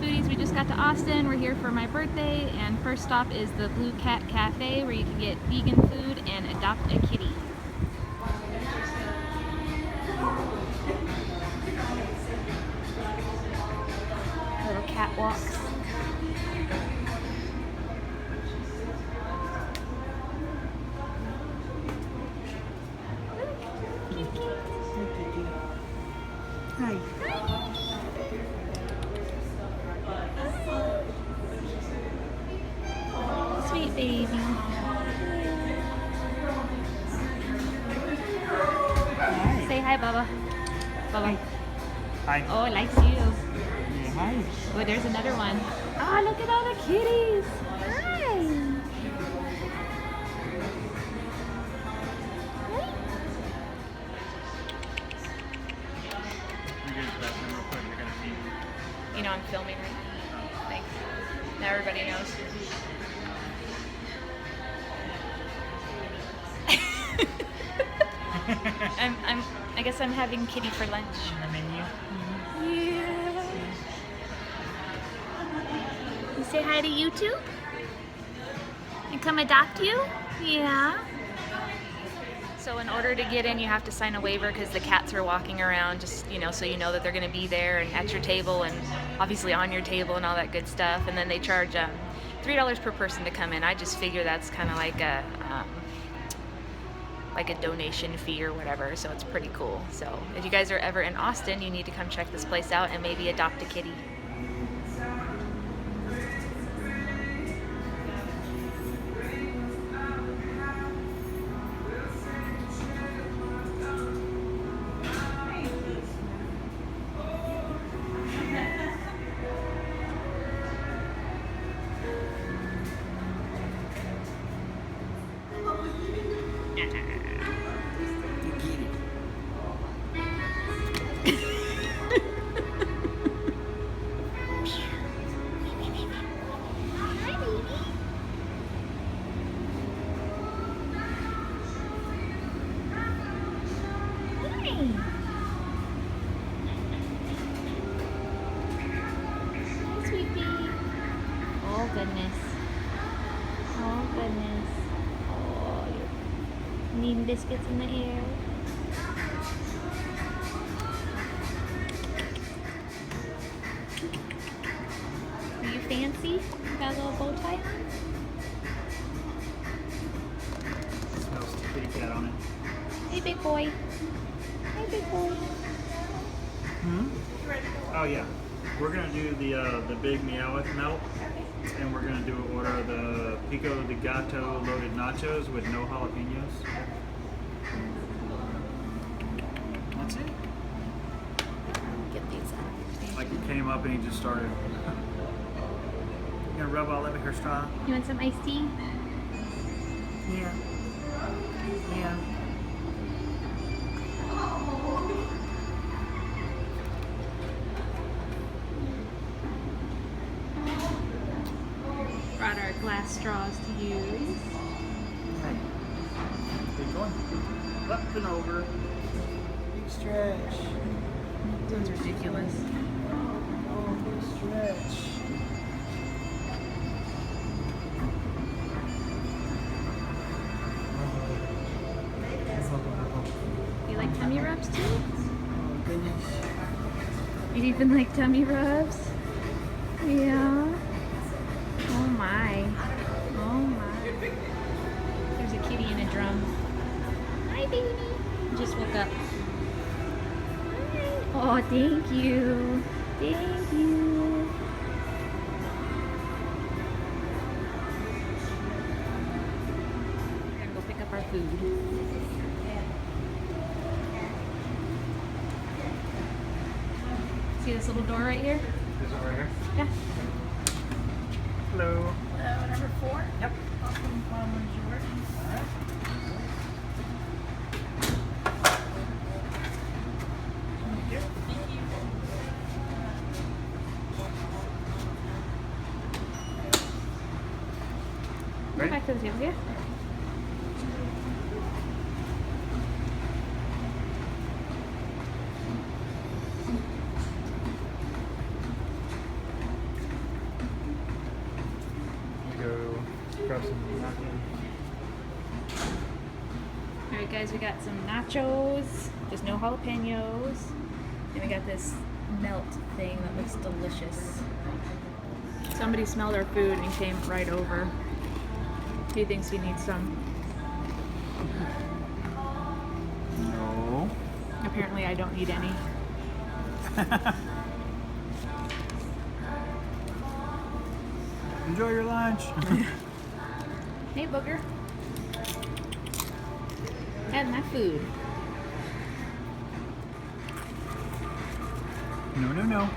foodies, we just got to Austin. We're here for my birthday, and first stop is the Blue Cat Cafe, where you can get vegan food and adopt a kitty. Little catwalks. Hi. Sweet baby. Hi. Say hi, Bubba. Bubba. Hi. Oh, it likes you. Yeah, hi. Oh, there's another one. Ah, look at all the kitties. Hi. You know I'm filming right now. Thanks. Now everybody knows. I guess I'm having kitty for lunch. The menu. Yeah. You say hi to YouTube? And come adopt you? Yeah. So in order to get in, you have to sign a waiver because the cats are walking around, just, you know, so you know that they're going to be there and at your table and obviously on your table and all that good stuff. And then they charge $3 per person to come in. I just figure that's kind of like a donation fee or whatever, so it's pretty cool. So if you guys are ever in Austin, you need to come check this place out and maybe adopt a kitty. Oh goodness. Oh goodness. Oh, you're needing biscuits in the air. Are you fancy? You got a little bow tie on? Smells kitty cat on it. Hey big boy. Hey big boy. Hmm? Oh yeah. We're gonna do the big Meowth melt, and we're gonna do an order of the pico de gato loaded nachos with no jalapenos. That's it. Get these out. Like he came up and he just started. You gonna rub all over her straw? You want some iced tea? Yeah. Yeah. Brought our glass straws to use. Hey. Keep going. Up and over. Big stretch. Sounds ridiculous. Oh, big stretch. You like tummy rubs too? Oh, goodness. You even like tummy rubs? Yeah. Oh my. Oh my. There's a kitty in a drum. Hi baby. Just woke up. Hi. Oh, thank you. Thank you. We're gonna go pick up our food. See this little door right here? Is it right here? Yeah. Hello. Number 4? Yep. Go back to the table, yeah? grab some napkin. Alright guys, we got some nachos. There's no jalapenos. And we got this melt thing that looks delicious. Somebody smelled our food and came right over. He thinks he needs some. No. Apparently I don't need any. Enjoy your lunch. Hey booger. Have my food. No.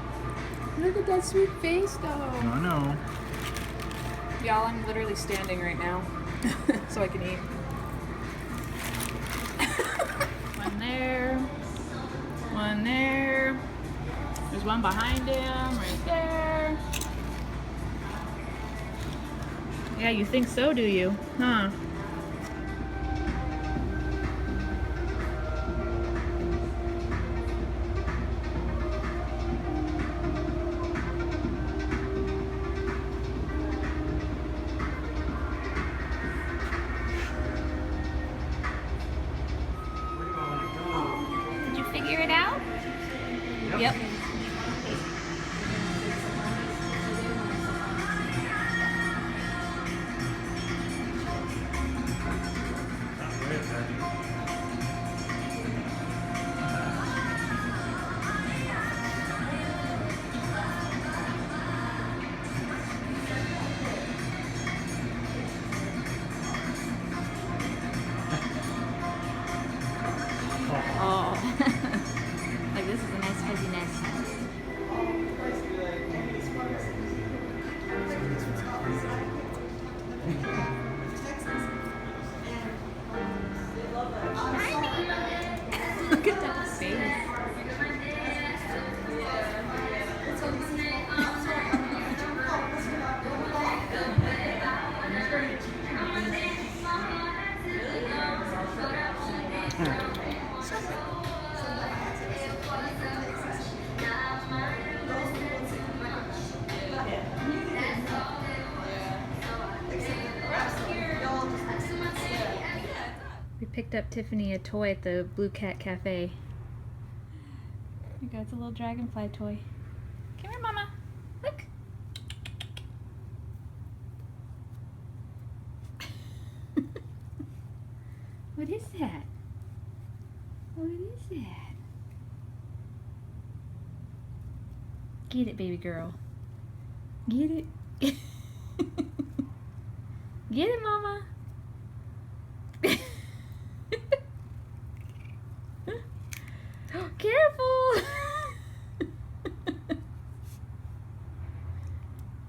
Look at that sweet face though. No. Y'all, I'm literally standing right now so I can eat. One there. One there. There's one behind him right there. Yeah, you think so, do you? Huh? Did you figure it out? Yep. Oh. Like this is a nice fuzzy nest. Look at that face. We picked up Tiffany a toy at the Blue Cat Cafe. Here you go, it's a little dragonfly toy. Come here, Mama. Look. What is that? What is that? Get it, baby girl. Get it. Get it, Mama. Careful!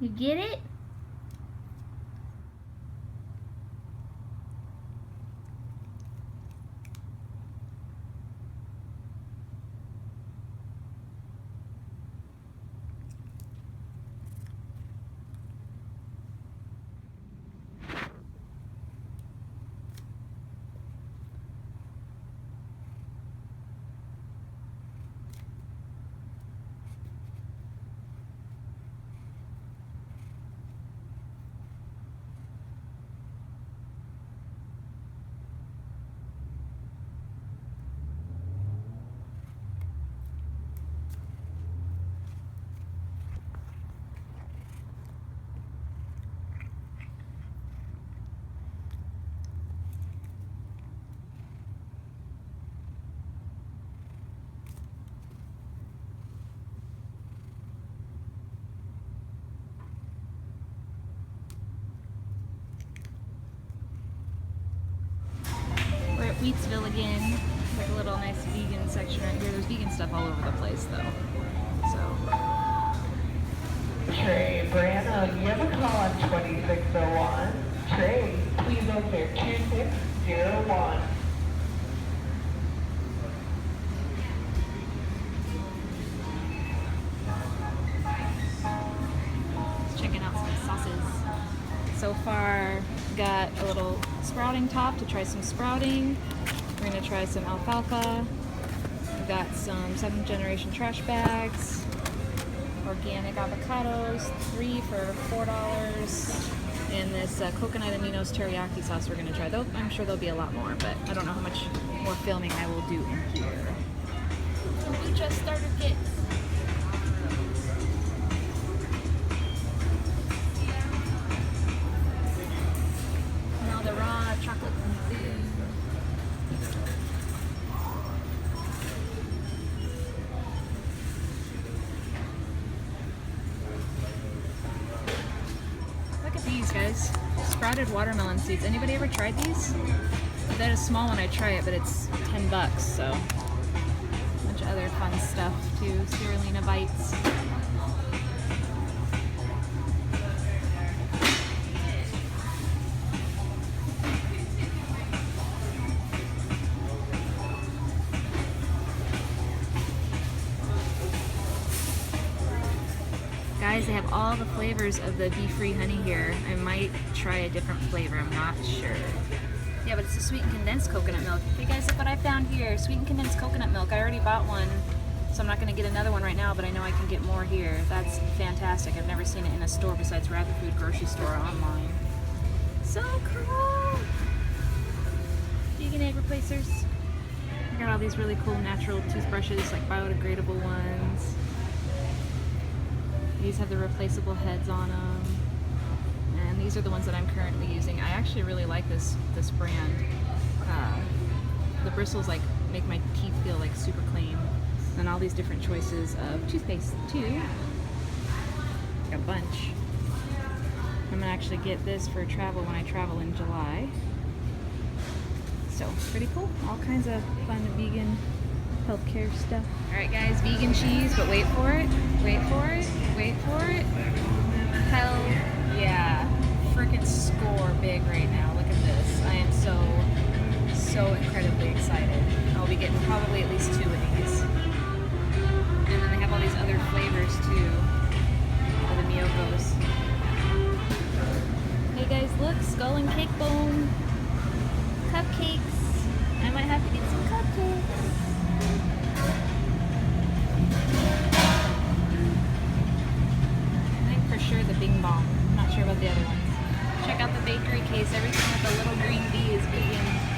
You get it? We're at Wheatsville again. Like a little nice vegan section right here. There's vegan stuff all over the place though. So. Trey Branham, you have a call on 2601. Trey, please open 2601. Just checking out some sauces. So far, got a little sprouting top to try some sprouting. We're gonna try some alfalfa. We've got some 7th generation trash bags. Organic avocados, 3 for $4. and this coconut aminos teriyaki sauce we're gonna try. Though I'm sure there'll be a lot more, but I don't know how much more filming I will do in here. Kombucha starter kits. Now the raw chocolate food. Look at these guys. Sprouted watermelon seeds. Anybody ever tried these? If they're a small one, I'd try it, but it's $10, so. A bunch of other fun stuff too. Spirulina bites. Guys, they have all the flavors of the bee-free honey here. I might try a different flavor, I'm not sure. Yeah, but it's a sweetened condensed coconut milk. Hey guys, look what I found here. Sweetened condensed coconut milk. I already bought one, so I'm not going to get another one right now, but I know I can get more here. That's fantastic. I've never seen it in a store besides Rapid Food grocery store or online. So cool! Vegan egg replacers. I got all these really cool natural toothbrushes, like biodegradable ones. These have the replaceable heads on them, and these are the ones that I'm currently using. I actually really like this brand. The bristles like make my teeth feel like super clean, and all these different choices of toothpaste too. Like a bunch. I'm gonna actually get this for travel when I travel in July. So pretty cool. All kinds of fun vegan healthcare stuff. Alright guys, vegan cheese, but wait for it, wait for it, wait for it. Hell yeah. Freaking score big right now. Look at this. I am so incredibly excited. I'll be getting probably at least 2 of these. And then they have all these other flavors too for the Miyokos. Hey guys, look, skull and cake bone. Cupcakes. I might have to get some cupcakes. I think for sure the Bing Bong. I'm not sure about the other ones. Check out the bakery case. Everything with the little green bee is vegan.